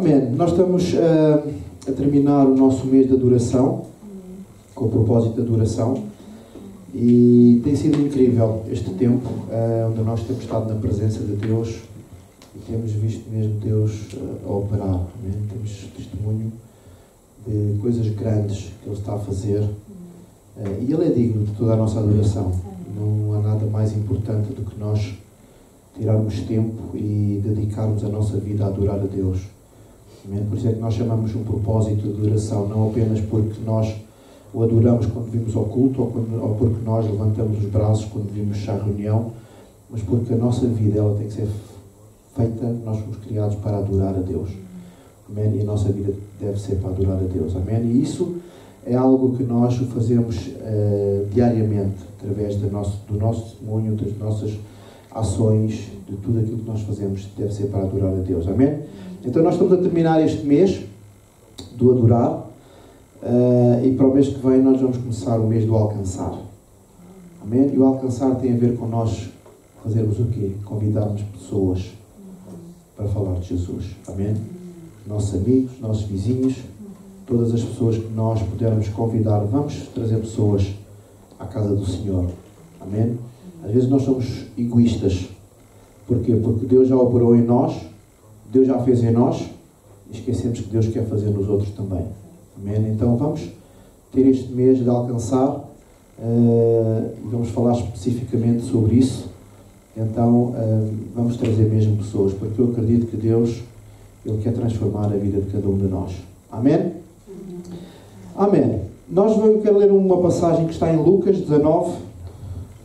Amém. Nós estamos a terminar o nosso mês de adoração, com o propósito de adoração, e tem sido incrível este tempo, onde nós temos estado na presença de Deus e temos visto mesmo Deus a operar. Amém? Temos testemunho de coisas grandes que Ele está a fazer, e Ele é digno de toda a nossa adoração. Não há nada mais importante do que nós tirarmos tempo e dedicarmos a nossa vida a adorar a Deus. Amém? Por isso é que nós chamamos um propósito de adoração, não apenas porque nós o adoramos quando vimos ao culto ou porque nós levantamos os braços quando vimos à reunião, mas porque a nossa vida ela tem que ser feita, nós fomos criados para adorar a Deus. Amém? E a nossa vida deve ser para adorar a Deus. Amém? E isso é algo que nós fazemos diariamente, através do nosso testemunho, das nossas ações, de tudo aquilo que nós fazemos deve ser para adorar a Deus. Amém? Então nós estamos a terminar este mês do adorar, e para o mês que vem nós vamos começar o mês do alcançar. Amém? E o alcançar tem a ver com nós fazermos o quê? Convidarmos pessoas para falar de Jesus. Amém? Nossos amigos, nossos vizinhos, todas as pessoas que nós pudermos convidar, vamos trazer pessoas à casa do Senhor. Amém? Às vezes nós somos egoístas. Porquê? Porque Deus já operou em nós, Deus já fez em nós, e esquecemos que Deus quer fazer nos outros também. Amém? Então vamos ter este mês de alcançar, e vamos falar especificamente sobre isso. Então vamos trazer mesmo pessoas, porque eu acredito que Deus Ele quer transformar a vida de cada um de nós. Amém? Amém. Eu quero ler uma passagem que está em Lucas 19,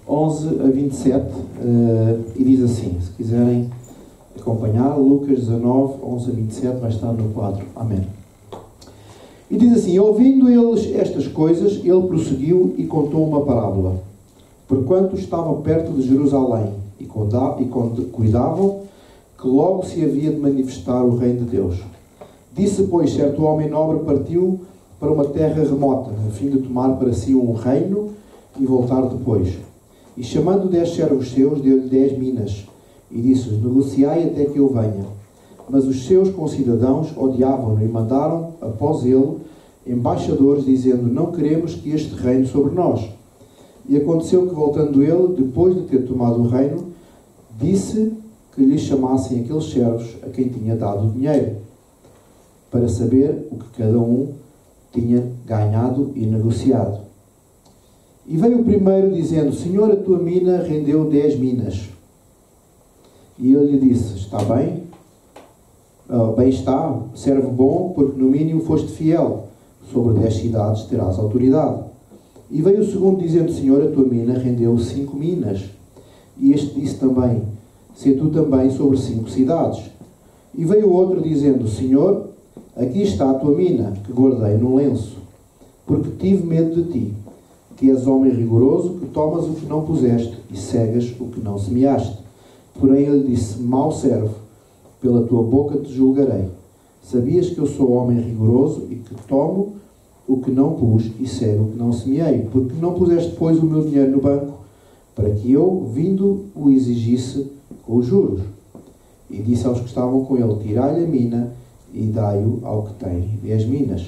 11 a 27, e diz assim, se quiserem acompanhar, Lucas 19, 11 a 27, vai estar no quadro. Amém. E diz assim: ouvindo eles estas coisas, ele prosseguiu e contou uma parábola. Porquanto estavam perto de Jerusalém e cuidavam que logo se havia de manifestar o reino de Deus. Disse, pois, certo homem nobre partiu para uma terra remota, a fim de tomar para si um reino e voltar depois. E chamando 10 servos seus, deu-lhe 10 minas, e disse-lhes: negociai até que eu venha. Mas os seus concidadãos odiavam-no e mandaram após ele embaixadores, dizendo: não queremos que este reine sobre nós. E aconteceu que, voltando ele, depois de ter tomado o reino, disse que lhe chamassem aqueles servos a quem tinha dado o dinheiro, para saber o que cada um tinha ganhado e negociado. E veio o primeiro, dizendo: Senhor, a tua mina rendeu 10 minas. E ele lhe disse: está bem, bem está, servo bom, porque no mínimo foste fiel, sobre 10 cidades terás autoridade. E veio o segundo, dizendo: Senhor, a tua mina rendeu 5 minas. E este disse também: sê tu também sobre 5 cidades. E veio o outro, dizendo: Senhor, aqui está a tua mina, que guardei num lenço, porque tive medo de ti, que és homem rigoroso, que tomas o que não puseste e cegas o que não semeaste. Porém ele disse: mau servo, pela tua boca te julgarei. Sabias que eu sou homem rigoroso e que tomo o que não pus e cego o que não semeei? Porque não puseste, pois, o meu dinheiro no banco, para que eu, vindo, o exigisse com os juros? E disse aos que estavam com ele: tirai-lhe a mina e dai-o ao que tem 10 minas.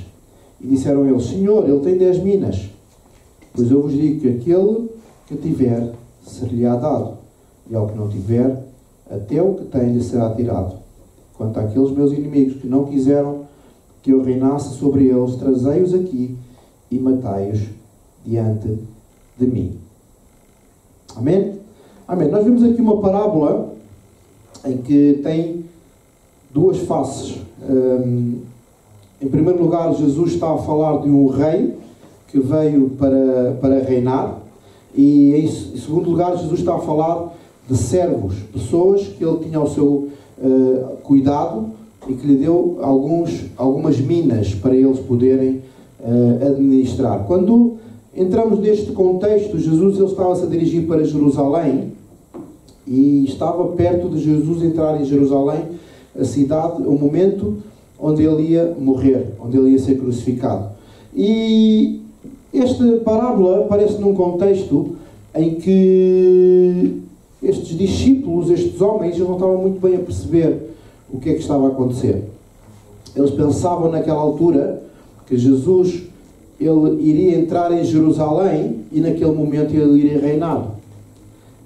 E disseram eles: Senhor, ele tem 10 minas. Pois eu vos digo que aquele que tiver, ser-lhe-á dado, e ao que não tiver, até o que tem lhe será tirado. Quanto àqueles meus inimigos que não quiseram que eu reinasse sobre eles, trazei-os aqui e matai-os diante de mim. Amém? Amém. Nós vimos aqui uma parábola em que tem duas faces. Em primeiro lugar, Jesus está a falar de um rei que veio para reinar, e em segundo lugar, Jesus está a falar de servos, pessoas que ele tinha ao seu cuidado e que lhe deu algumas minas para eles poderem administrar. Quando entramos neste contexto, Jesus ele estava-se a dirigir para Jerusalém, e estava perto de Jesus entrar em Jerusalém, a cidade, o momento onde ele ia morrer, onde ele ia ser crucificado. E esta parábola aparece num contexto em que estes discípulos, estes homens, eles não estavam muito bem a perceber o que é que estava a acontecer. Eles pensavam naquela altura que Jesus ele iria entrar em Jerusalém e naquele momento ele iria reinar.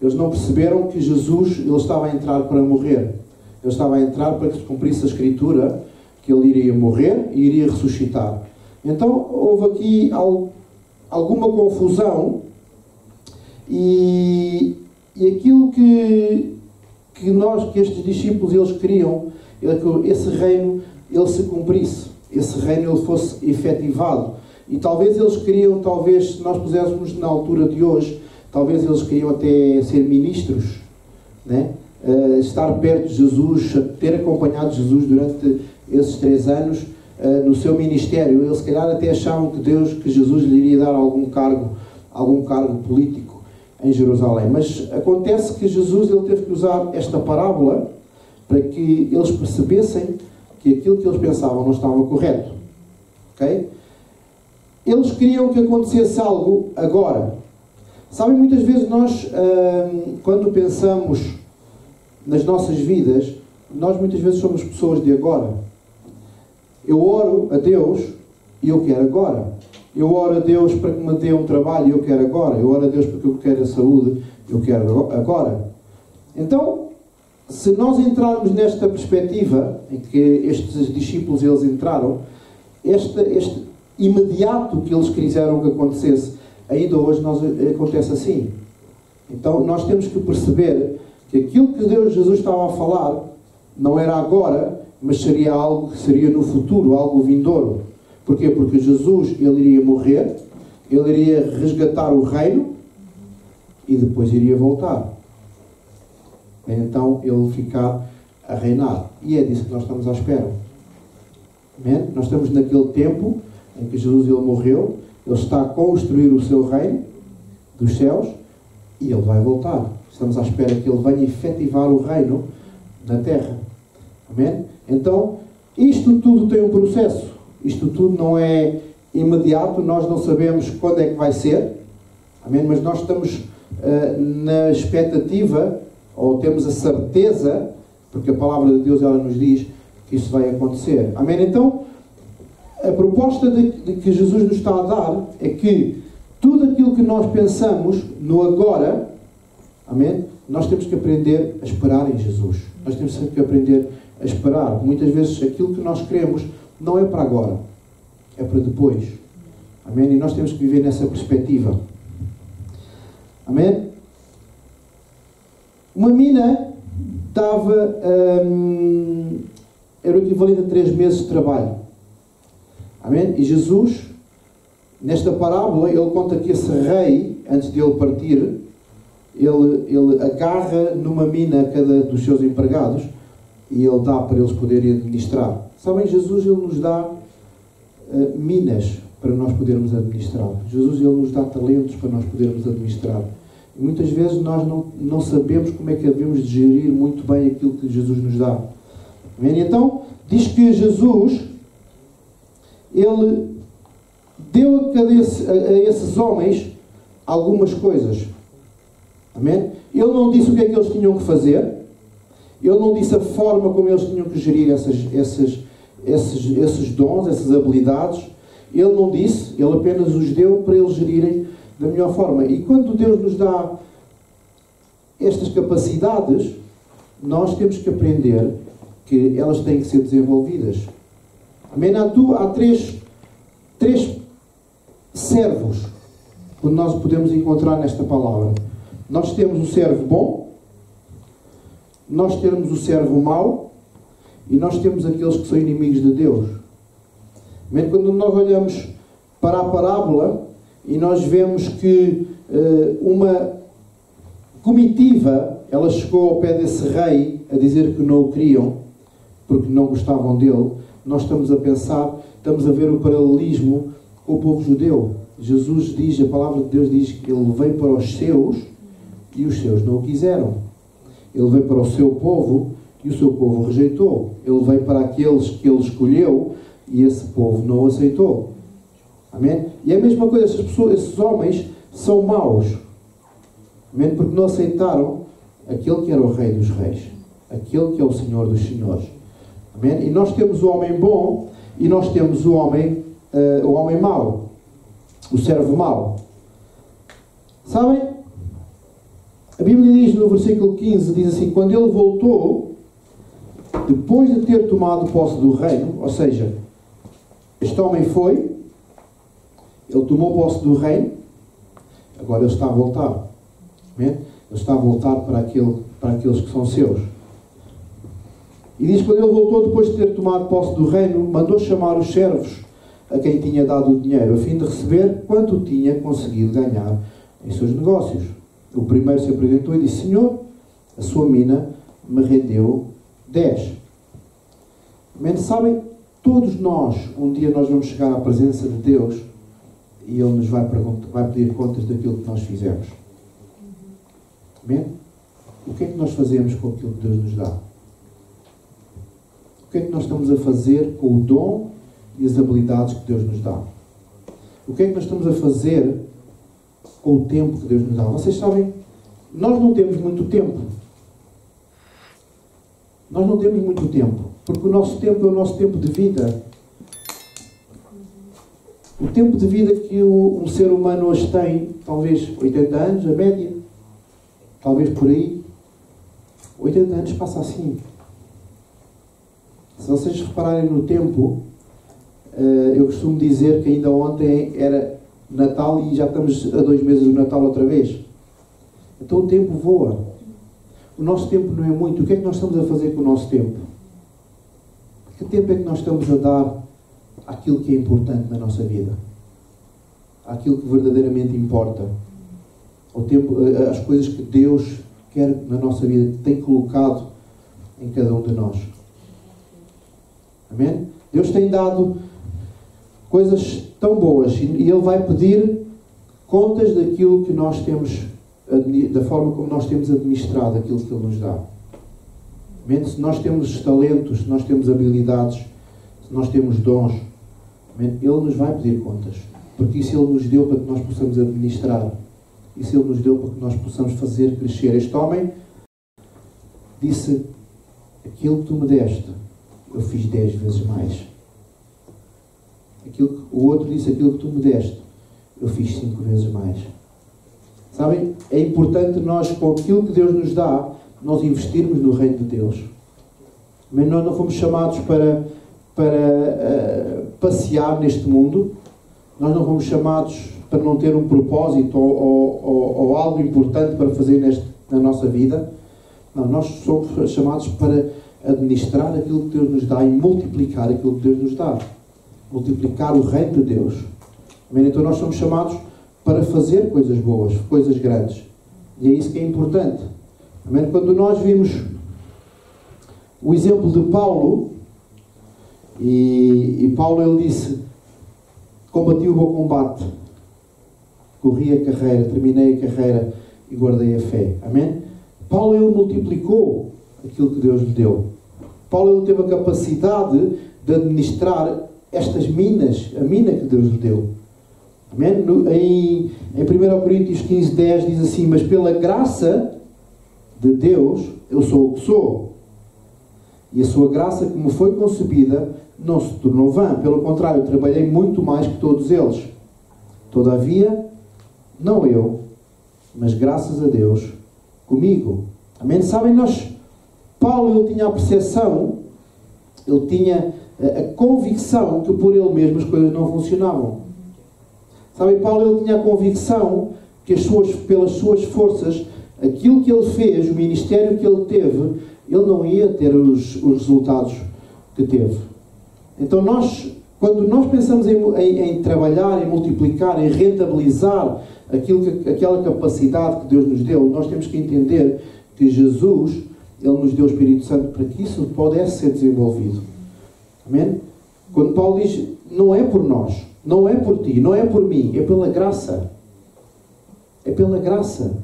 Eles não perceberam que Jesus ele estava a entrar para morrer. Ele estava a entrar para que se cumprisse a Escritura, que ele iria morrer e iria ressuscitar. Então houve aqui alguma confusão e aquilo que estes discípulos eles queriam é que esse reino ele se cumprisse, esse reino ele fosse efetivado. E talvez eles queriam, se nós puséssemos na altura de hoje, talvez eles queriam até ser ministros, né? Estar perto de Jesus, ter acompanhado Jesus durante esses 3 anos no seu ministério. Eles se calhar até achavam que Jesus lhe iria dar algum cargo político em Jerusalém. Mas acontece que Jesus ele teve que usar esta parábola para que eles percebessem que aquilo que eles pensavam não estava correto. Ok? Eles queriam que acontecesse algo agora. Sabem, muitas vezes nós, quando pensamos nas nossas vidas, nós muitas vezes somos pessoas de agora. Eu oro a Deus e eu quero agora. Eu oro a Deus para que me dê um trabalho e eu quero agora. Eu oro a Deus porque eu quero a saúde, eu quero agora. Então, se nós entrarmos nesta perspectiva em que estes discípulos eles entraram, este imediato que eles quiseram que acontecesse, ainda hoje acontece assim. Então nós temos que perceber que aquilo que Jesus estava a falar não era agora, mas seria algo que seria no futuro, algo vindouro. Porquê? Porque Jesus ele iria morrer, ele iria resgatar o reino e depois iria voltar. Então ele ficar a reinar. E é disso que nós estamos à espera. Amém? Nós estamos naquele tempo em que Jesus ele morreu, ele está a construir o seu reino dos céus e ele vai voltar. Estamos à espera que ele venha efetivar o reino na terra. Amém? Então, isto tudo tem um processo. Isto tudo não é imediato, nós não sabemos quando é que vai ser. Amém? Mas nós estamos na expectativa, ou temos a certeza, porque a palavra de Deus ela nos diz que isso vai acontecer. Amém? Então, a proposta de que Jesus nos está a dar é que tudo aquilo que nós pensamos no agora, amém? Nós temos que aprender a esperar em Jesus. Nós temos sempre que aprender a esperar. Muitas vezes aquilo que nós queremos não é para agora, é para depois. Amém? E nós temos que viver nessa perspectiva. Amém? Uma mina estava... era o equivalente a 3 meses de trabalho. Amém? E Jesus, nesta parábola, ele conta que esse rei, antes de ele partir, ele agarra numa mina cada dos seus empregados e ele dá para eles poderem administrar. Sabem, Jesus ele nos dá minas para nós podermos administrar. Jesus ele nos dá talentos para nós podermos administrar. E muitas vezes nós não sabemos como é que devemos gerir muito bem aquilo que Jesus nos dá. Amém? Então, diz que Jesus ele deu a esses homens algumas coisas. Amém? Ele não disse o que é que eles tinham que fazer. Ele não disse a forma como eles tinham que gerir esses dons, essas habilidades. Ele não disse, ele apenas os deu para eles gerirem da melhor forma. E quando Deus nos dá estas capacidades, nós temos que aprender que elas têm que ser desenvolvidas. Amém? Há três servos que nós podemos encontrar nesta palavra. Nós temos o servo bom, nós temos o servo mau e nós temos aqueles que são inimigos de Deus. Amém? Quando nós olhamos para a parábola e nós vemos que uma comitiva ela chegou ao pé desse rei a dizer que não o queriam porque não gostavam dele, nós estamos a pensar, estamos a ver o paralelismo com o povo judeu. Jesus diz, a palavra de Deus diz que ele veio para os seus e os seus não o quiseram. Ele veio para o seu povo e o seu povo rejeitou. Ele veio para aqueles que ele escolheu e esse povo não o aceitou. Amém? E é a mesma coisa, esses homens são maus. Amém? Porque não aceitaram aquele que era o Rei dos Reis, aquele que é o Senhor dos Senhores. Amém? E nós temos o homem bom e nós temos o homem mau, o servo mau. Sabem? A Bíblia diz no versículo 15, diz assim: quando ele voltou, depois de ter tomado posse do reino, ou seja, este homem foi, ele tomou posse do reino, agora ele está a voltar. Amém? Ele está a voltar para aqueles que são seus. E diz que quando ele voltou, depois de ter tomado posse do reino, mandou chamar os servos a quem tinha dado o dinheiro, a fim de receber quanto tinha conseguido ganhar em seus negócios. O primeiro se apresentou e disse: Senhor, a sua mina me rendeu 10. Mas sabem, todos nós, um dia nós vamos chegar à presença de Deus e Ele nos vai pedir contas daquilo que nós fizemos. Amém? O que é que nós fazemos com aquilo que Deus nos dá? O que é que nós estamos a fazer com o dom e as habilidades que Deus nos dá? O que é que nós estamos a fazer com o tempo que Deus nos dá? Vocês sabem, nós não temos muito tempo. Nós não temos muito tempo. Porque o nosso tempo é o nosso tempo de vida. O tempo de vida que um ser humano hoje tem, talvez 80 anos, a média. Talvez por aí. 80 anos passa assim. Se vocês repararem no tempo, eu costumo dizer que ainda ontem era Natal e já estamos a 2 meses do Natal outra vez. Então o tempo voa. O nosso tempo não é muito. O que é que nós estamos a fazer com o nosso tempo? Que tempo é que nós estamos a dar àquilo que é importante na nossa vida? Àquilo que verdadeiramente importa? O tempo, as coisas que Deus quer na nossa vida, que tem colocado em cada um de nós. Amém? Deus tem dado coisas tão boas e Ele vai pedir contas daquilo que nós temos, da forma como nós temos administrado aquilo que Ele nos dá. Amém? Se nós temos talentos, se nós temos habilidades, se nós temos dons, amém? Ele nos vai pedir contas. Porque isso Ele nos deu para que nós possamos administrar. Isso Ele nos deu para que nós possamos fazer crescer. Este homem disse: aquilo que tu me deste, eu fiz 10 vezes mais. O outro disse: aquilo que tu me deste, eu fiz 5 vezes mais. Sabem? É importante nós, com aquilo que Deus nos dá, nós investirmos no reino de Deus. Mas nós não fomos chamados para passear neste mundo. Nós não fomos chamados para não ter um propósito ou algo importante para fazer na nossa vida. Não, nós somos chamados para administrar aquilo que Deus nos dá e multiplicar aquilo que Deus nos dá. Multiplicar o reino de Deus. Amém? Então nós somos chamados para fazer coisas boas, coisas grandes. E é isso que é importante. Amém? Quando nós vimos o exemplo de Paulo, e Paulo ele disse: combati o bom combate, corri a carreira, terminei a carreira e guardei a fé. Amém? Paulo ele multiplicou aquilo que Deus lhe deu. Paulo ele teve a capacidade de administrar estas minas, a mina que Deus lhe deu. Amém? Em 1 Coríntios 15:10 diz assim: mas pela graça de Deus eu sou o que sou, e a sua graça que me foi concebida não se tornou vã. Pelo contrário, trabalhei muito mais que todos eles. Todavia, não eu, mas graças a Deus comigo. Amém? Sabem, Paulo ele tinha a percepção, ele tinha a convicção que por ele mesmo as coisas não funcionavam. Sabem, Paulo ele tinha a convicção que pelas suas forças, aquilo que ele fez, o ministério que ele teve, ele não ia ter os resultados que teve. Então quando nós pensamos em trabalhar, em multiplicar, em rentabilizar aquela capacidade que Deus nos deu, nós temos que entender que Jesus, Ele nos deu o Espírito Santo para que isso pudesse ser desenvolvido. Amém? Quando Paulo diz: não é por nós, não é por ti, não é por mim, é pela graça. É pela graça.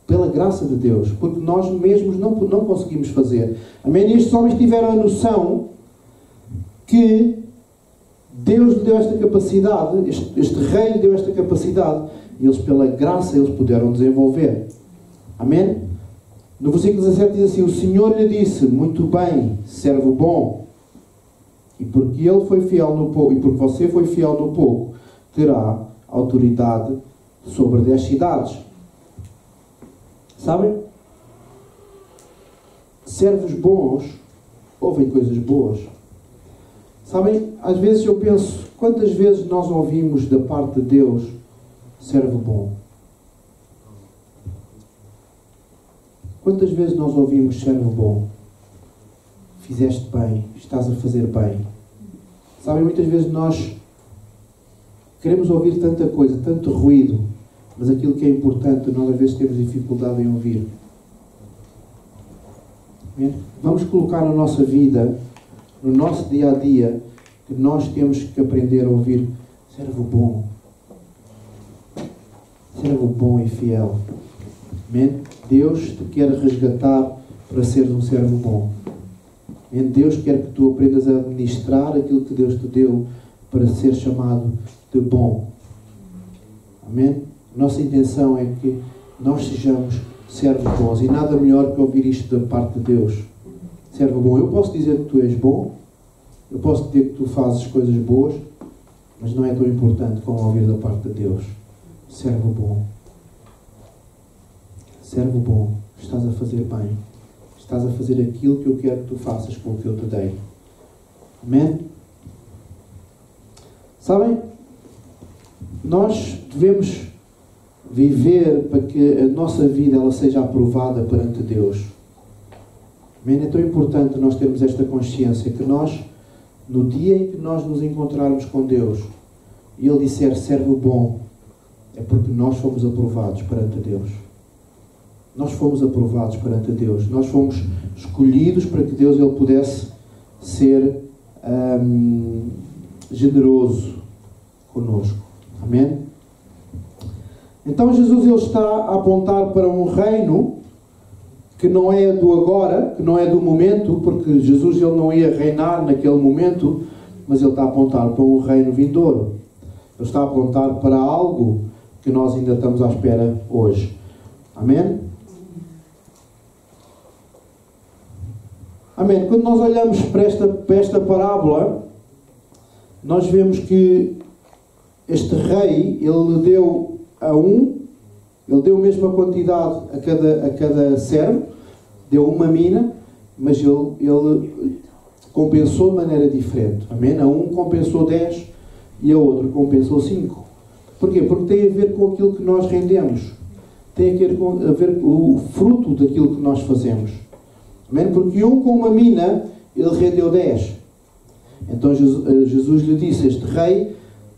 Pela graça de Deus. Porque nós mesmos não conseguimos fazer. Amém? E estes homens tiveram a noção que Deus lhe deu esta capacidade, este rei lhe deu esta capacidade, e eles, pela graça, eles puderam desenvolver. Amém? No versículo 17 diz assim: o Senhor lhe disse, muito bem, servo bom, e porque ele foi fiel no pouco, e porque você foi fiel no pouco, terá autoridade sobre 10 cidades. Sabem? Servos bons ouvem coisas boas. Sabem? Às vezes eu penso, quantas vezes nós ouvimos da parte de Deus, servo bom? Quantas vezes nós ouvimos, servo bom? Fizeste bem, estás a fazer bem. Sabem, muitas vezes nós queremos ouvir tanta coisa, tanto ruído, mas aquilo que é importante, nós às vezes temos dificuldade em ouvir. Vamos colocar na nossa vida, no nosso dia a dia, que nós temos que aprender a ouvir servo bom. Servo bom e fiel. Amém? Deus te quer resgatar para seres um servo bom. Amém? Deus quer que tu aprendas a administrar aquilo que Deus te deu para ser chamado de bom. Amém? Nossa intenção é que nós sejamos servos bons, e nada melhor que ouvir isto da parte de Deus. Servo bom. Eu posso dizer que tu és bom, eu posso dizer que tu fazes coisas boas, mas não é tão importante como ouvir da parte de Deus. Servo bom. Servo bom. Estás a fazer bem. Estás a fazer aquilo que eu quero que tu faças com o que eu te dei. Amém? Sabem? Nós devemos viver para que a nossa vida ela seja aprovada perante Deus. Amém? É tão importante nós termos esta consciência que nós, no dia em que nós nos encontrarmos com Deus e Ele disser servo bom, é porque nós fomos aprovados perante Deus. Nós fomos aprovados perante Deus. Nós fomos escolhidos para que Deus ele pudesse ser generoso conosco. Amém? Então Jesus ele está a apontar para um reino que não é do agora, que não é do momento, porque Jesus ele não ia reinar naquele momento, mas ele está a apontar para um reino vindouro. Ele está a apontar para algo que nós ainda estamos à espera hoje. Amém? Amém. Quando nós olhamos para esta parábola, nós vemos que este rei, ele deu ele deu a mesma quantidade a cada servo, deu uma mina, mas ele compensou de maneira diferente. Amém? A um compensou 10 e a outro compensou 5. Porquê? Porque tem a ver com aquilo que nós rendemos. Tem a ver com o fruto daquilo que nós fazemos. Amém? Porque um com uma mina, ele rendeu 10. Então Jesus lhe disse, este rei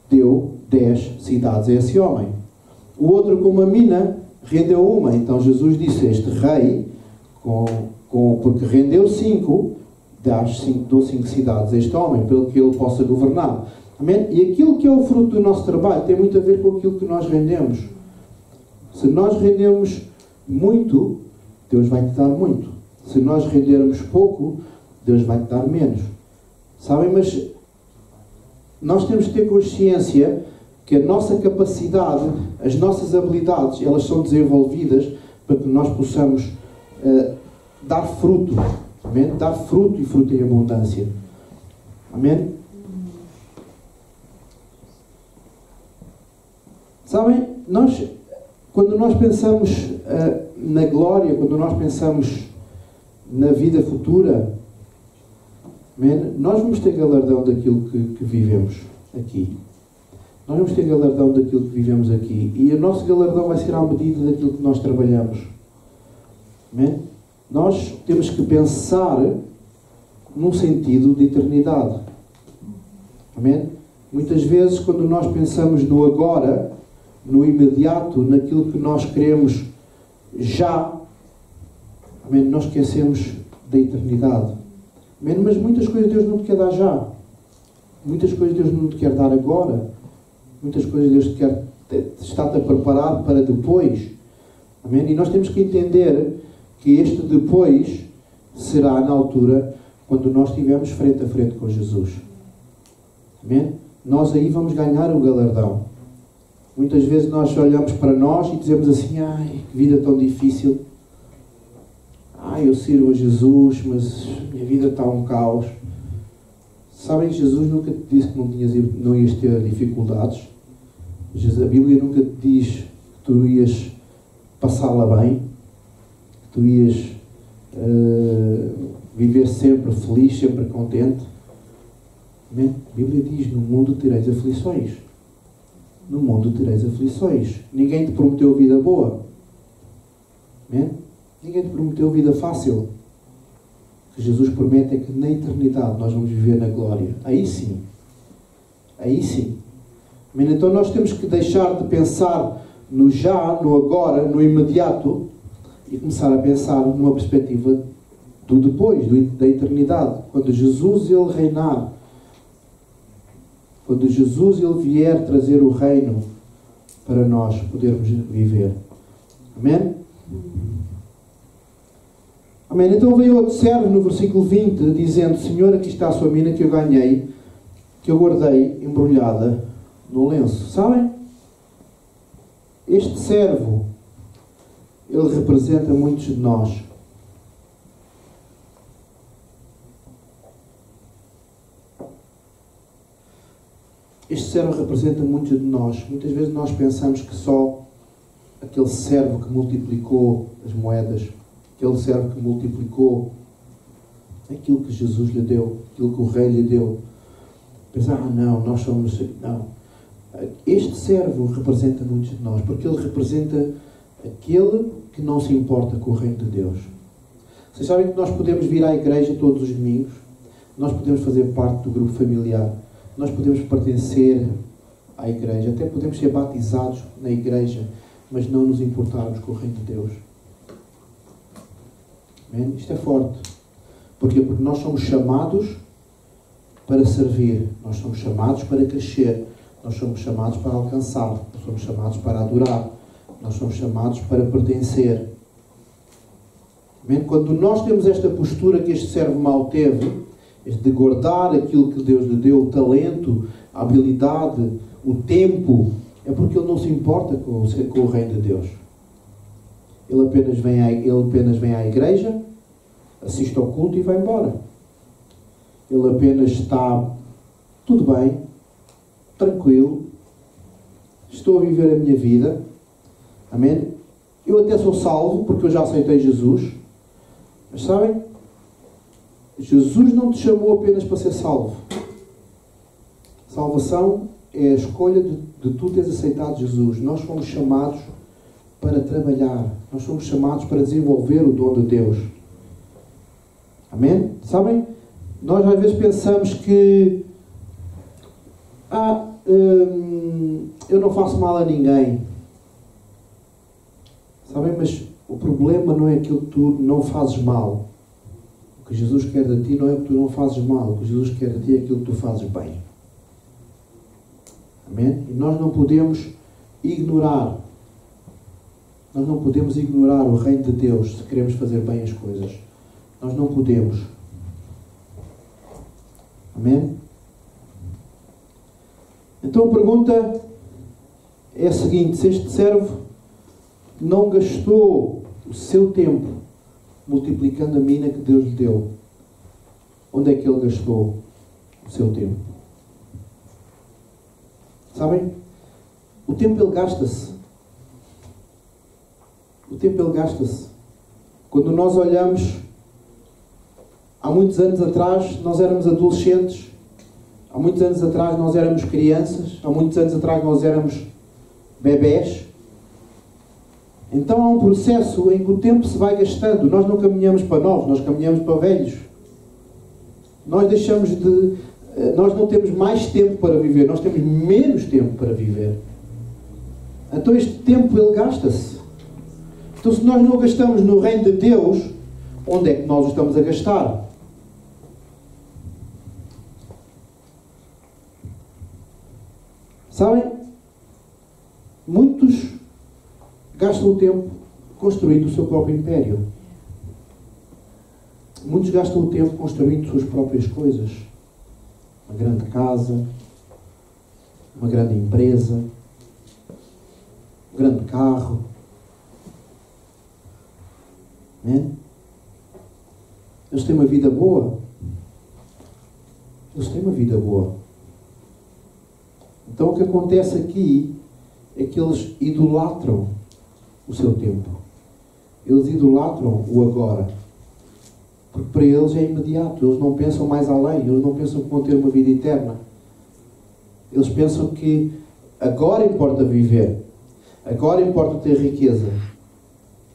deu 10 cidades a esse homem. O outro com uma mina rendeu uma. Então Jesus disse, este rei, porque rendeu 5, dou 5 cidades a este homem, pelo que ele possa governar. Amém? E aquilo que é o fruto do nosso trabalho tem muito a ver com aquilo que nós rendemos. Se nós rendemos muito, Deus vai te dar muito. Se nós rendermos pouco, Deus vai te dar menos. Sabem? Mas nós temos que ter consciência que a nossa capacidade, as nossas habilidades, elas são desenvolvidas para que nós possamos dar fruto. Amém? Dar fruto e fruto em abundância. Amém? Sabem? Quando nós pensamos na glória, quando nós pensamos na vida futura, amém? Nós vamos ter galardão daquilo que vivemos aqui. Nós vamos ter galardão daquilo que vivemos aqui. E o nosso galardão vai ser à medida daquilo que nós trabalhamos. Amém? Nós temos que pensar num sentido de eternidade. Amém? Muitas vezes, quando nós pensamos no agora, no imediato, naquilo que nós queremos já, amém? Nós esquecemos da eternidade. Amém? Mas muitas coisas Deus não te quer dar já. Muitas coisas Deus não te quer dar agora. Muitas coisas Deus está-te a preparar para depois. Amém? E nós temos que entender que este depois será na altura quando nós estivermos frente a frente com Jesus. Amém? Nós aí vamos ganhar o galardão. Muitas vezes nós olhamos para nós e dizemos assim, ai, que vida tão difícil. eu sirvo a Jesus, mas minha vida está um caos. Sabem que Jesus nunca te disse que não ias ter dificuldades. A Bíblia nunca te diz que tu ias passá-la bem, que tu ias viver sempre feliz, sempre contente. Amém? A Bíblia diz, no mundo tereis aflições. No mundo tereis aflições. Ninguém te prometeu vida boa. Amém? Ninguém te prometeu vida fácil. O que Jesus promete é que na eternidade nós vamos viver na glória. Aí sim. Aí sim. Amém? Então nós temos que deixar de pensar no já, no agora, no imediato e começar a pensar numa perspectiva do depois, da eternidade. Quando Jesus ele reinar, quando Jesus ele vier trazer o reino para nós podermos viver. Amém? Amém. Então veio outro servo no versículo 20 dizendo: Senhor, aqui está a sua mina que eu ganhei, que eu guardei embrulhada no lenço. Sabem? Este servo ele representa muitos de nós. Este servo representa muitos de nós. Muitas vezes nós pensamos que só aquele servo que multiplicou as moedas, aquele servo que multiplicou aquilo que Jesus lhe deu, aquilo que o rei lhe deu. Pensar, não, nós somos... Não. Este servo representa muitos de nós, porque ele representa aquele que não se importa com o reino de Deus. Vocês sabem que nós podemos vir à igreja todos os domingos, nós podemos fazer parte do grupo familiar, nós podemos pertencer à igreja, até podemos ser batizados na igreja, mas não nos importarmos com o reino de Deus. Amém? Isto é forte. Porquê? Porque nós somos chamados para servir, nós somos chamados para crescer, nós somos chamados para alcançar, nós somos chamados para adorar, nós somos chamados para pertencer. Amém? Quando nós temos esta postura que este servo mau teve, de guardar aquilo que Deus lhe deu, o talento, a habilidade, o tempo, é porque ele não se importa com o reino de Deus. Ele apenas vem à igreja, assiste ao culto e vai embora. Ele apenas está tudo bem, tranquilo, estou a viver a minha vida, amém? Eu até sou salvo porque eu já aceitei Jesus, mas sabem? Jesus não te chamou apenas para ser salvo. Salvação é a escolha de tu teres aceitado Jesus. Nós fomos chamados para trabalhar. Nós somos chamados para desenvolver o dom de Deus. Amém? Sabem? Nós às vezes pensamos que eu não faço mal a ninguém. Sabem? Mas o problema não é aquilo que tu não fazes mal. O que Jesus quer de ti não é que tu não fazes mal. O que Jesus quer de ti é aquilo que tu fazes bem. Amém? E nós não podemos ignorar. Nós não podemos ignorar o reino de Deus se queremos fazer bem as coisas. Nós não podemos. Amém? Então a pergunta é a seguinte: se este servo não gastou o seu tempo multiplicando a mina que Deus lhe deu, onde é que ele gastou o seu tempo? Sabem? O tempo ele gasta-se. O tempo ele gasta-se. Quando nós olhamos, há muitos anos atrás nós éramos adolescentes, há muitos anos atrás nós éramos crianças, há muitos anos atrás nós éramos bebés. Então há um processo em que o tempo se vai gastando. Nós não caminhamos para novos, nós caminhamos para velhos. Nós não temos mais tempo para viver, nós temos menos tempo para viver. Então este tempo ele gasta-se. Então se nós não o gastamos no reino de Deus, onde é que nós o estamos a gastar? Sabem? Muitos gastam o tempo construindo o seu próprio império. Muitos gastam o tempo construindo suas próprias coisas. Uma grande casa, uma grande empresa, um grande carro. Amém? Eles têm uma vida boa. Eles têm uma vida boa. Então o que acontece aqui é que eles idolatram o seu tempo. Eles idolatram o agora. Porque para eles é imediato. Eles não pensam mais além. Eles não pensam que vão ter uma vida eterna. Eles pensam que agora importa viver. Agora importa ter riqueza.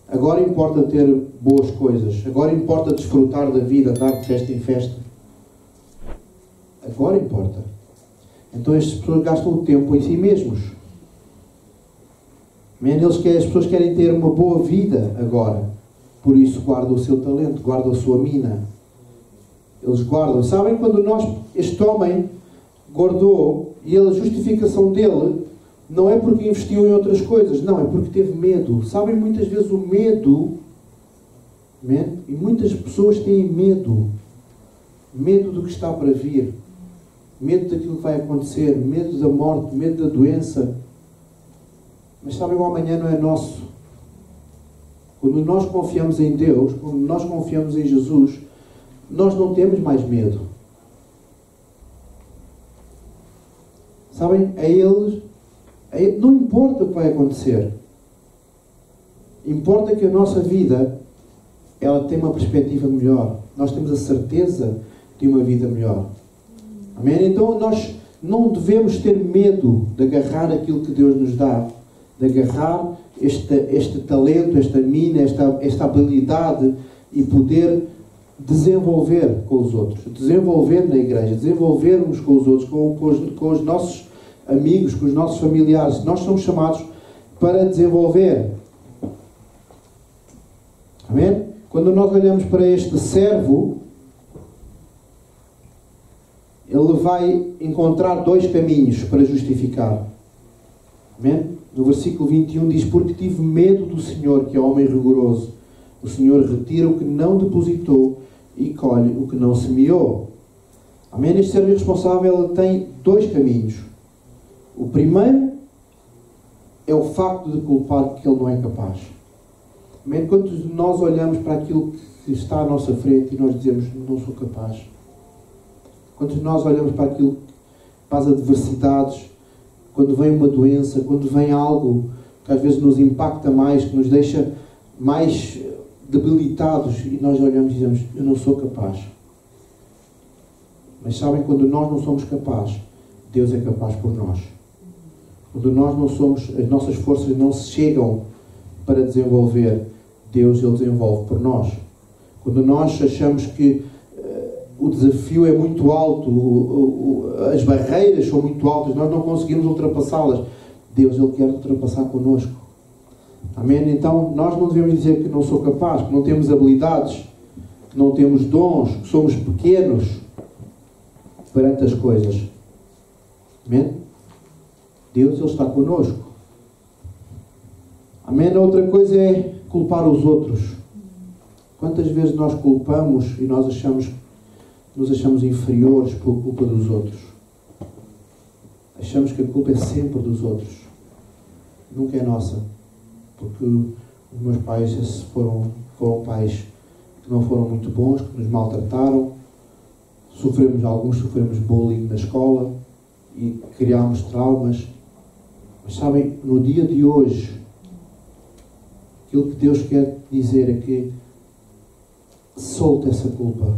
Agora importa ter boas coisas. Agora importa desfrutar da vida, andar de festa em festa. Agora importa. Então estas pessoas gastam o tempo em si mesmos. As pessoas querem ter uma boa vida agora. Por isso guardam o seu talento, guardam a sua mina. Eles guardam. Sabem quando este homem guardou, e a justificação dele não é porque investiu em outras coisas, não, é porque teve medo. Sabem, muitas vezes o medo, e muitas pessoas têm medo. Medo do que está para vir. Medo daquilo que vai acontecer. Medo da morte, medo da doença. Mas sabem, o amanhã não é nosso. Quando nós confiamos em Deus, quando nós confiamos em Jesus, nós não temos mais medo. Sabem, não importa o que vai acontecer. Importa que a nossa vida, ela tem uma perspectiva melhor. Nós temos a certeza de uma vida melhor. Amém? Então nós não devemos ter medo de agarrar aquilo que Deus nos dá, de agarrar este talento, esta mina, esta habilidade e poder desenvolver com os outros, desenvolver na igreja, desenvolver uns com os outros, com os nossos amigos, com os nossos familiares. Nós somos chamados para desenvolver. Amém? Quando nós olhamos para este servo, ele vai encontrar dois caminhos para justificar. Amém? No versículo 21 diz: porque tive medo do Senhor, que é homem rigoroso. O Senhor retira o que não depositou e colhe o que não semeou. Amém? Este servo irresponsável tem dois caminhos. O primeiro é o facto de culpar que ele não é capaz. Amém? Quando nós olhamos para aquilo que está à nossa frente e nós dizemos: não sou capaz. Quando nós olhamos para aquilo, para as adversidades, quando vem uma doença, quando vem algo que às vezes nos impacta mais, que nos deixa mais debilitados, e nós olhamos e dizemos: eu não sou capaz. Mas sabem, quando nós não somos capazes, Deus é capaz por nós. Quando nós não somos, as nossas forças não se chegam para desenvolver, Deus, Ele desenvolve por nós. Quando nós achamos que o desafio é muito alto, as barreiras são muito altas, nós não conseguimos ultrapassá-las, Deus, Ele quer ultrapassar connosco. Amém? Então, nós não devemos dizer que não sou capaz, que não temos habilidades, que não temos dons, que somos pequenos perante as coisas. Amém? Deus, Ele está connosco. Amém? A outra coisa é culpar os outros. Quantas vezes nós culpamos e nós nos achamos inferiores por culpa dos outros? Achamos que a culpa é sempre dos outros. Nunca é nossa. Porque os meus pais foram pais que não foram muito bons, que nos maltrataram. Alguns sofremos bullying na escola e criámos traumas. Mas sabem, no dia de hoje, aquilo que Deus quer dizer é que solta essa culpa.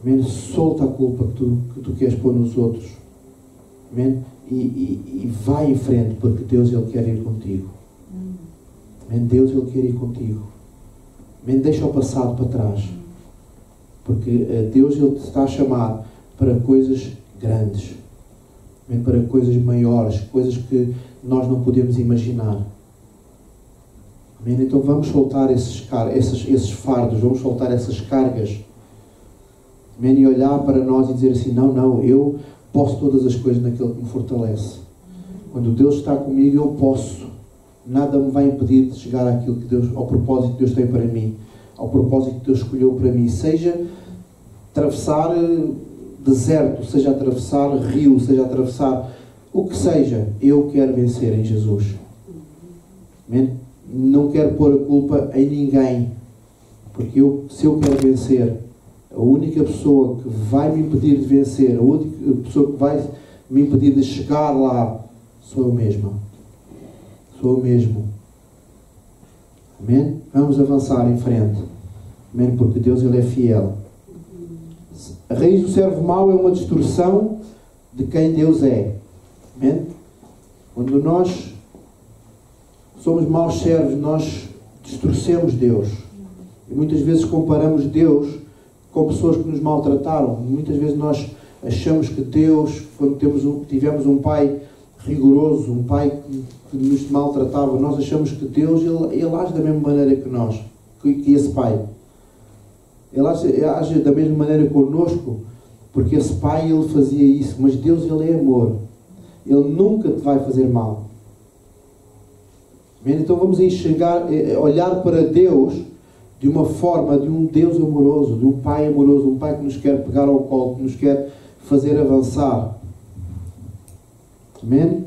Amém? Solta a culpa que tu queres pôr nos outros. Amém? E vai em frente, porque Deus, Ele quer ir contigo. Amém? Deus, Ele quer ir contigo. Amém? Deixa o passado para trás. Porque Deus, Ele te está a chamar para coisas grandes. Amém? Para coisas maiores, coisas que nós não podemos imaginar. Amém? Então vamos soltar esses fardos, vamos soltar essas cargas. Amém? E olhar para nós e dizer assim: não, eu posso todas as coisas naquele que me fortalece. Quando Deus está comigo, eu posso. Nada me vai impedir de chegar àquilo que Deus, ao propósito que Deus tem para mim, ao propósito que Deus escolheu para mim. Seja atravessar deserto, seja atravessar rio, seja atravessar o que seja, eu quero vencer em Jesus. Amém? Não quero pôr a culpa em ninguém. Porque se eu quero vencer, a única pessoa que vai me impedir de vencer, a única pessoa que vai me impedir de chegar lá, sou eu mesma. Sou eu mesmo. Amém? Vamos avançar em frente. Amém? Porque Deus, Ele é fiel. A raiz do servo mau é uma distorção de quem Deus é. Amém? Quando nós somos maus servos, nós distorcemos Deus. E muitas vezes comparamos Deus com pessoas que nos maltrataram. Muitas vezes nós achamos que Deus, quando tivemos um pai rigoroso, um pai que nos maltratava, nós achamos que Deus, ele age da mesma maneira que nós, que esse pai. Ele age da mesma maneira connosco, porque esse pai, ele fazia isso. Mas Deus, Ele é amor. Ele nunca te vai fazer mal. Então vamos olhar para Deus de uma forma de um Deus amoroso, de um Pai amoroso, um Pai que nos quer pegar ao colo, que nos quer fazer avançar. Amém?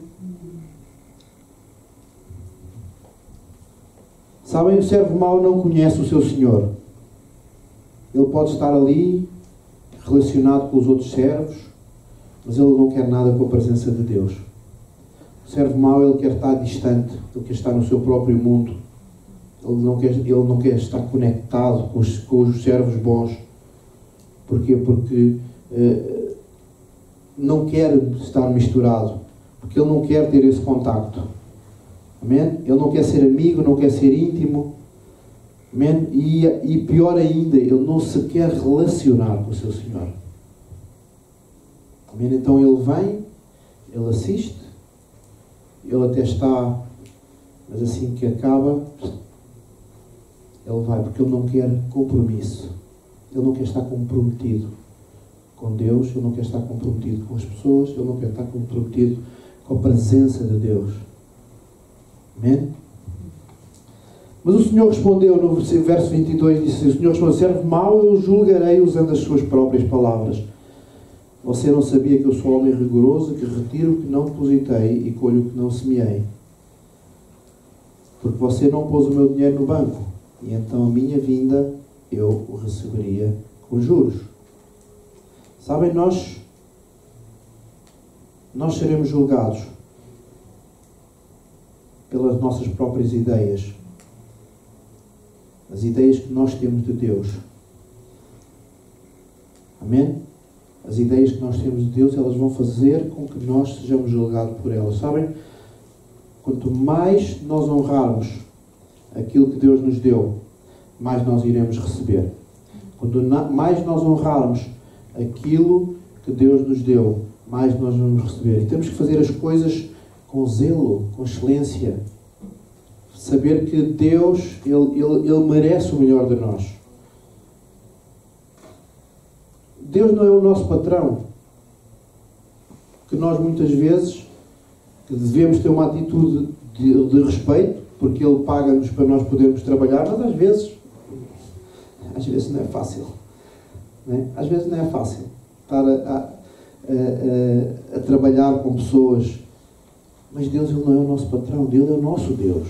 Sabem, o servo mau não conhece o seu Senhor. Ele pode estar ali, relacionado com os outros servos, mas ele não quer nada com a presença de Deus. O servo mau, ele quer estar distante, ele quer estar no seu próprio mundo. Ele não quer estar conectado com os servos bons. Porquê? Porque não quer estar misturado. Porque ele não quer ter esse contacto. Amém? Ele não quer ser amigo, não quer ser íntimo. Amém? E pior ainda, ele não se quer relacionar com o seu Senhor. Amém? Então ele vem, ele assiste, ele até está, mas assim que acaba, ele vai, porque ele não quer compromisso. Ele não quer estar comprometido com Deus, ele não quer estar comprometido com as pessoas, ele não quer estar comprometido com a presença de Deus. Amém? Mas o Senhor respondeu no verso 22, disse: o Senhor respondeu: servo mau, eu julgarei usando as suas próprias palavras. Você não sabia que eu sou homem rigoroso, que retiro o que não depositei e colho o que não semeei? Porque você não pôs o meu dinheiro no banco, e então a minha vinda eu o receberia com juros. Sabem, nós seremos julgados pelas nossas próprias ideias. As ideias que nós temos de Deus. Amém? As ideias que nós temos de Deus, elas vão fazer com que nós sejamos julgados por elas. Sabem? Quanto mais nós honrarmos aquilo que Deus nos deu, mais nós iremos receber. Quanto mais nós honrarmos aquilo que Deus nos deu, mais nós vamos receber. E temos que fazer as coisas com zelo, com excelência. Saber que Deus, Ele merece o melhor de nós. Deus não é o nosso patrão. Que nós muitas vezes devemos ter uma atitude de respeito, porque Ele paga-nos para nós podermos trabalhar, mas às vezes não é fácil. Né? Às vezes não é fácil estar a trabalhar com pessoas. Mas Deus, Ele não é o nosso patrão. Deus é o nosso Deus.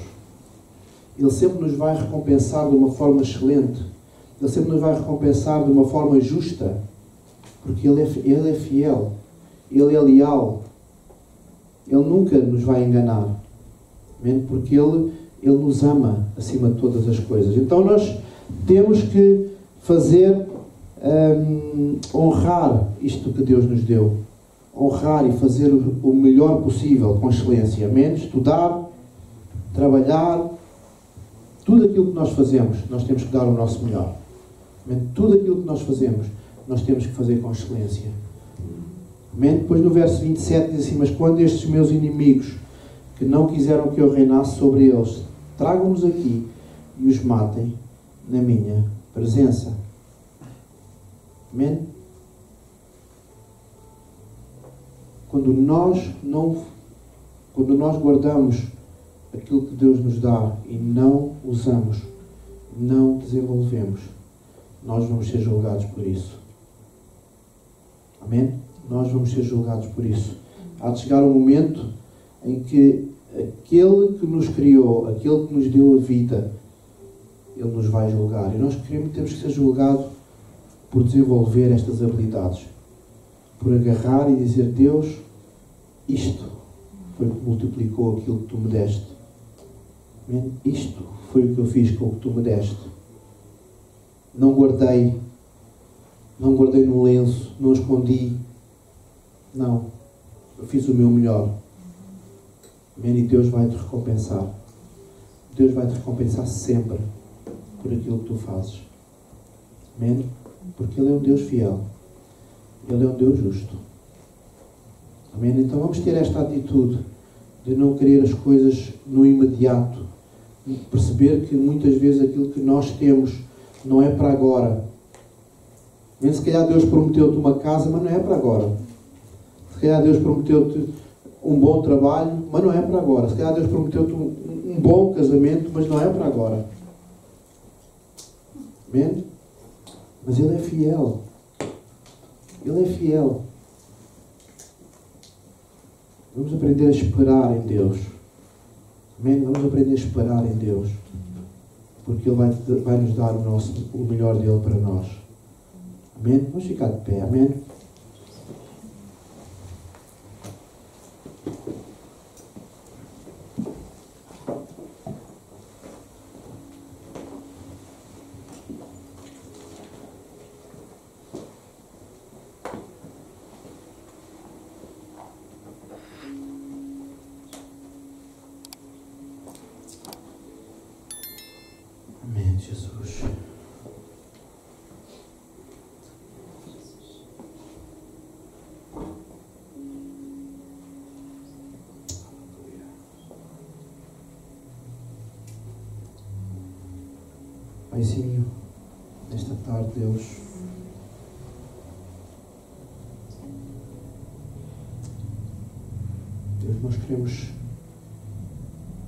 Ele sempre nos vai recompensar de uma forma excelente. Ele sempre nos vai recompensar de uma forma justa. Porque Ele é fiel. Ele é leal. Ele nunca nos vai enganar. Porque Ele nos ama acima de todas as coisas. Então nós temos que fazer, honrar isto que Deus nos deu. Honrar e fazer o melhor possível, com excelência. Amém? Estudar, trabalhar, tudo aquilo que nós fazemos, nós temos que dar o nosso melhor. Amém? Tudo aquilo que nós fazemos, nós temos que fazer com excelência. Amém? Depois no verso 27 diz assim: mas quando estes meus inimigos, que não quiseram que eu reinasse sobre eles, tragam-nos aqui e os matem na minha presença. Amém? Quando nós guardamos aquilo que Deus nos dá e não usamos, não desenvolvemos, nós vamos ser julgados por isso. Amém? Nós vamos ser julgados por isso. Há de chegar um momento em que aquele que nos criou, aquele que nos deu a vida, Ele nos vai julgar. E nós temos que ser julgados por desenvolver estas habilidades. Por agarrar e dizer: Deus, isto foi o que multiplicou aquilo que tu me deste. Isto foi o que eu fiz com o que tu me deste. Não guardei num lenço, não escondi. Não. Eu fiz o meu melhor. E Deus vai te recompensar. Deus vai te recompensar sempre por aquilo que tu fazes. Amém? Porque Ele é um Deus fiel. Ele é um Deus justo. Amém? Então vamos ter esta atitude de não querer as coisas no imediato. Perceber que muitas vezes aquilo que nós temos não é para agora. Amém? Se calhar Deus prometeu-te uma casa, mas não é para agora. Se calhar Deus prometeu-te um bom trabalho, mas não é para agora. Se calhar Deus prometeu-te um bom casamento, mas não é para agora. Amém? Mas Ele é fiel. Ele é fiel. Vamos aprender a esperar em Deus. Amém? Vamos aprender a esperar em Deus. Porque Ele vai nos dar o melhor dele para nós. Amém? Vamos ficar de pé. Amém? Amém, Jesus. Paizinho, nesta tarde, Deus, nós queremos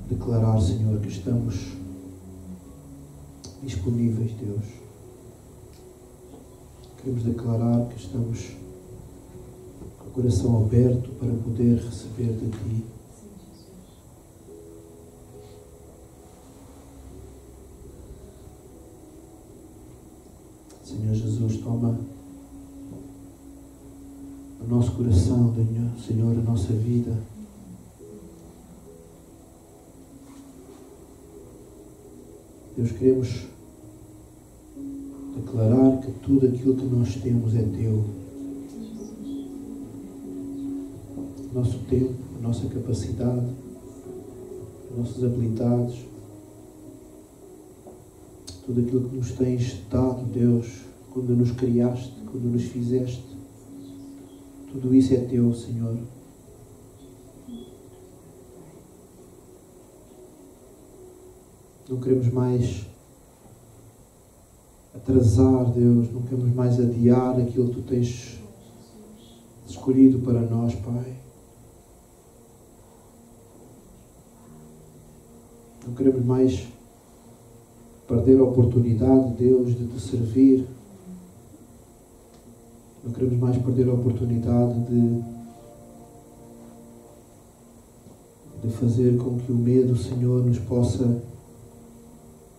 declarar, Senhor, que estamos disponíveis, Deus. Queremos declarar que estamos com o coração aberto para poder receber de Ti. Senhor Jesus, toma o nosso coração, Senhor, a nossa vida. Deus, queremos declarar que tudo aquilo que nós temos é Teu. O nosso tempo, a nossa capacidade, as nossas habilidades, tudo aquilo que nos tens dado, Deus, quando nos criaste, quando nos fizeste, tudo isso é Teu, Senhor. Não queremos mais atrasar, Deus, não queremos mais adiar aquilo que Tu tens escolhido para nós, Pai. Não queremos mais perder a oportunidade, Deus, de Te servir. Não queremos mais perder a oportunidade de fazer com que o medo, Senhor, nos possa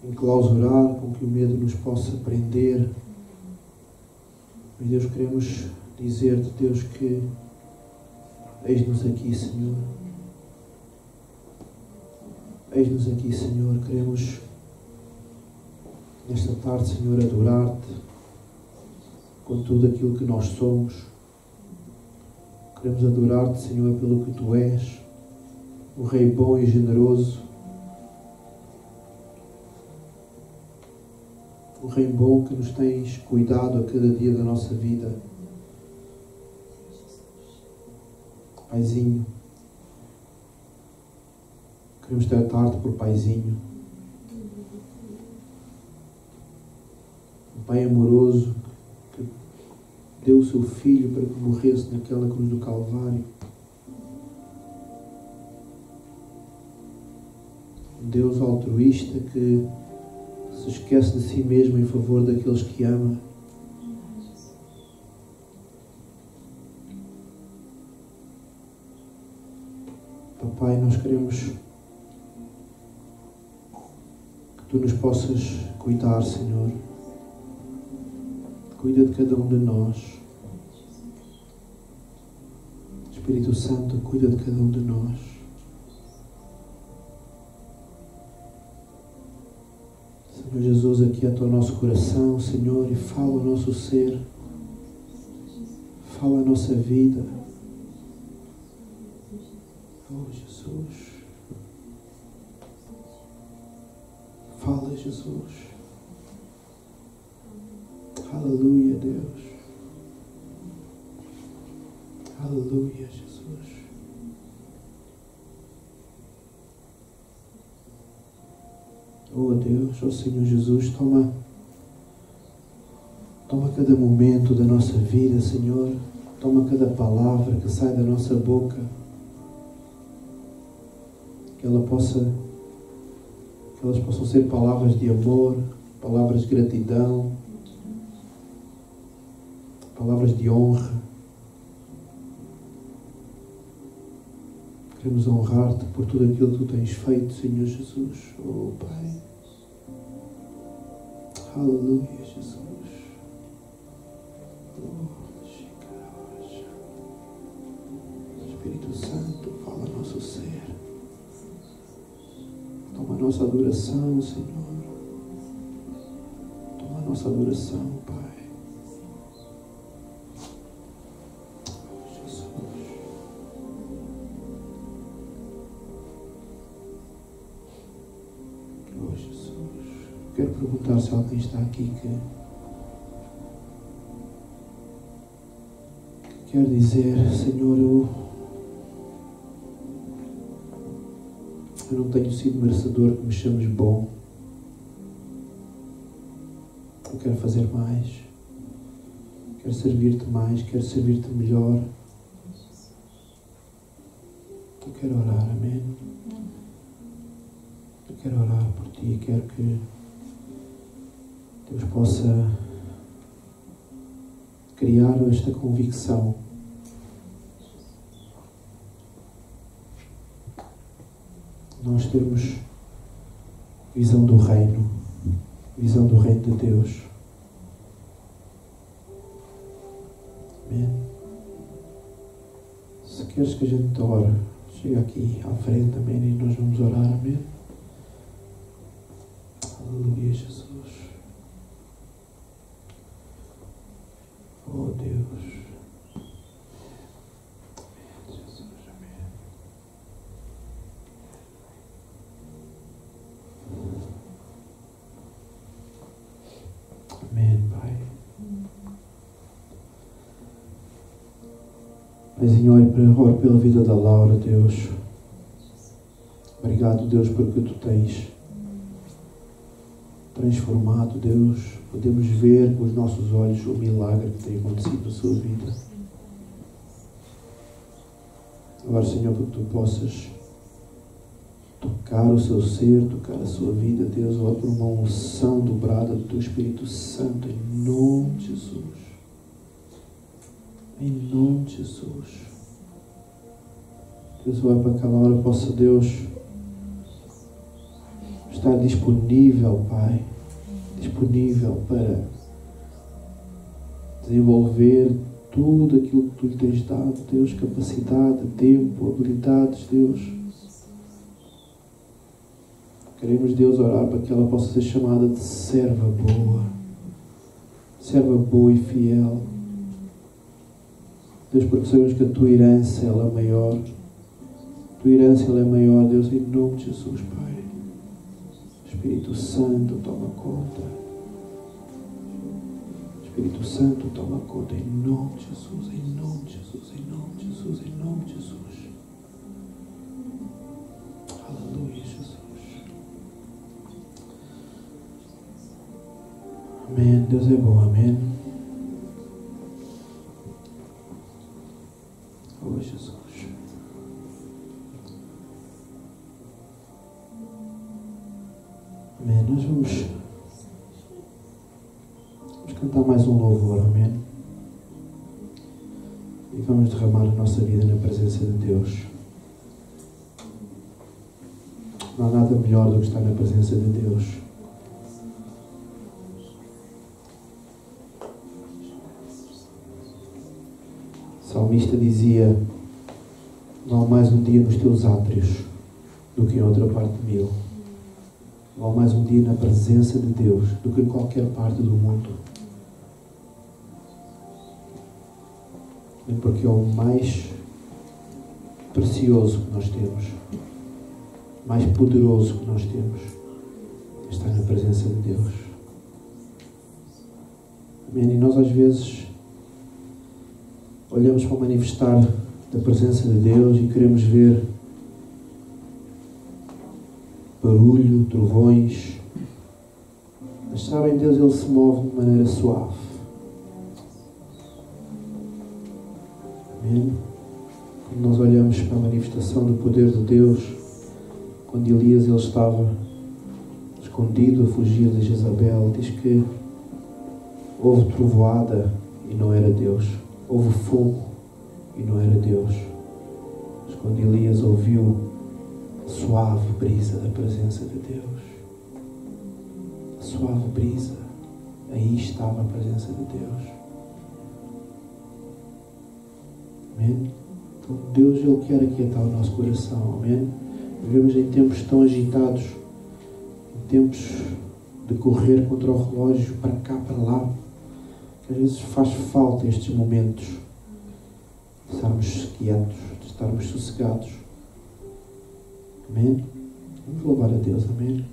enclausurar, com que o medo nos possa prender. Mas, Deus, queremos dizer-te, Deus, que eis-nos aqui, Senhor. Eis-nos aqui, Senhor. Queremos, nesta tarde, Senhor, adorar-te com tudo aquilo que nós somos. Queremos adorar-te, Senhor, pelo que Tu és, o Rei bom e generoso, o Rei bom que nos tens cuidado a cada dia da nossa vida. Paizinho, queremos tratar-te por Paizinho, um Pai amoroso que deu o seu Filho para que morresse naquela cruz do Calvário. Um Deus altruísta que se esquece de si mesmo em favor daqueles que ama. Papai, nós queremos que Tu nos possas cuidar, Senhor. Cuida de cada um de nós. Espírito Santo, cuida de cada um de nós. Senhor Jesus, aquieta o nosso coração, Senhor, e fala o nosso ser. Fala a nossa vida. Oh, Jesus. Fala, Jesus. Aleluia, Deus. Aleluia, Jesus. Oh Deus, oh Senhor Jesus, toma cada momento da nossa vida, Senhor. Toma cada palavra que sai da nossa boca. Que elas possam ser palavras de amor, palavras de gratidão, palavras de honra. Queremos honrar-te por tudo aquilo que tu tens feito, Senhor Jesus. Oh, Pai. Aleluia, Jesus. Oh, Espírito Santo, fala nosso ser. Toma a nossa adoração, Senhor. Toma a nossa adoração, Pai. Quero perguntar se alguém está aqui que quer dizer: Senhor, eu não tenho sido merecedor que me chames bom. Eu quero fazer mais. Quero servir-te mais. Quero servir-te melhor. Eu quero orar, amém? Eu quero orar por ti. Quero que Deus possa criar esta convicção nós termos visão do reino de Deus. Amém? Se queres que a gente ore, chega aqui à frente, amém, e nós vamos orar, amém? Aleluia, Jesus. Oh Deus. Amém, Jesus, amém. Amém, Pai. Paizinho, oro pela vida da Laura, Deus. Obrigado, Deus, porque tu tens transformado, Deus. Podemos ver com os nossos olhos o milagre que tem acontecido na sua vida. Agora, Senhor, que tu possas tocar o seu ser, tocar a sua vida, Deus, oro por uma unção dobrada do teu Espírito Santo, em nome de Jesus. Em nome de Jesus. Deus, oro para que aquela hora possa, Deus, estar disponível, Pai, disponível para desenvolver tudo aquilo que tu lhe tens dado, Deus, capacidade, tempo, habilidades, Deus. Queremos, Deus, orar para que ela possa ser chamada de serva boa e fiel. Deus, porque sabemos que a tua herança ela é maior. A tua herança ela é maior, Deus, em nome de Jesus, Pai. Espírito Santo, toma conta. Espírito Santo, toma conta, em nome de Jesus, em nome de Jesus, em nome de Jesus, em nome de Jesus. Aleluia, Jesus. Amém. Deus é bom, amém. Oh, Jesus. Amém. Nós vamos cantar mais um louvor, amém? E vamos derramar a nossa vida na presença de Deus. Não há nada melhor do que estar na presença de Deus. salmista dizia: vale mais um dia nos teus átrios do que em outra parte de mil. Vale mais um dia na presença de Deus do que em qualquer parte do mundo. Porque é o mais precioso que nós temos, mais poderoso que nós temos, está na presença de Deus. Amém? E nós às vezes olhamos para o manifestar da presença de Deus e queremos ver barulho, trovões, mas sabem, Deus, Ele se move de maneira suave. Amém? Quando nós olhamos para a manifestação do poder de Deus, quando Elias ele estava escondido a fugir de Jezabel, diz que houve trovoada e não era Deus, houve fogo e não era Deus. Mas quando Elias ouviu a suave brisa da presença de Deus, a suave brisa, aí estava a presença de Deus. Amém? Então Deus, Ele quer aquietar o nosso coração. Amém? Vivemos em tempos tão agitados, em tempos de correr contra o relógio, para cá, para lá, que às vezes faz falta estes momentos de estarmos quietos, de estarmos sossegados. Amém? Vamos louvar a Deus. Amém?